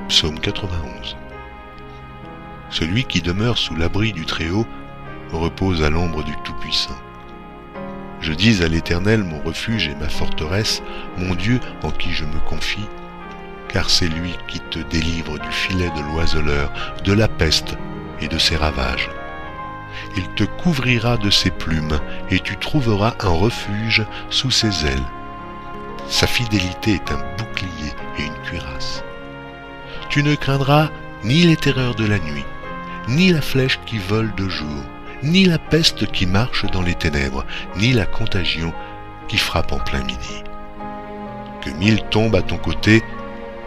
Psaume 91. Celui qui demeure sous l'abri du Très-Haut repose à l'ombre du Tout-Puissant. Je dis à l'Éternel, mon refuge et ma forteresse, mon Dieu en qui je me confie, car c'est lui qui te délivre du filet de l'oiseleur, de la peste et de ses ravages. Il te couvrira de ses plumes, et tu trouveras un refuge sous ses ailes. Sa fidélité est un bouclier et une cuirasse. Tu ne craindras ni les terreurs de la nuit, ni la flèche qui vole de jour, ni la peste qui marche dans les ténèbres, ni la contagion qui frappe en plein midi. Que 1000 tombent à ton côté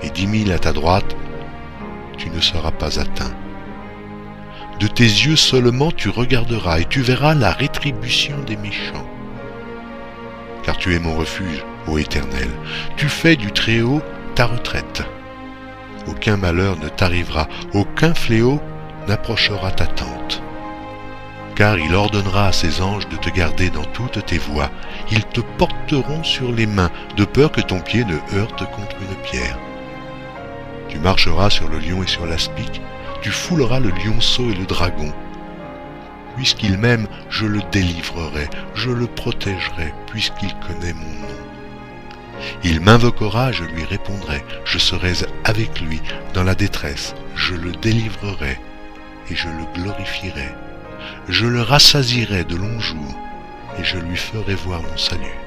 et 10 000 à ta droite, tu ne seras pas atteint. De tes yeux seulement tu regarderas et tu verras la rétribution des méchants. Car tu es mon refuge, ô Éternel, tu fais du Très-Haut ta retraite. Aucun malheur ne t'arrivera, aucun fléau n'approchera ta tente. Car il ordonnera à ses anges de te garder dans toutes tes voies. Ils te porteront sur les mains, de peur que ton pied ne heurte contre une pierre. Tu marcheras sur le lion et sur l'aspic, tu fouleras le lionceau et le dragon. Puisqu'il m'aime, je le délivrerai, je le protégerai, puisqu'il connaît mon nom. Il m'invoquera, je lui répondrai, je serai avec lui dans la détresse, je le délivrerai et je le glorifierai. Je le rassasierai de longs jours et je lui ferai voir mon salut.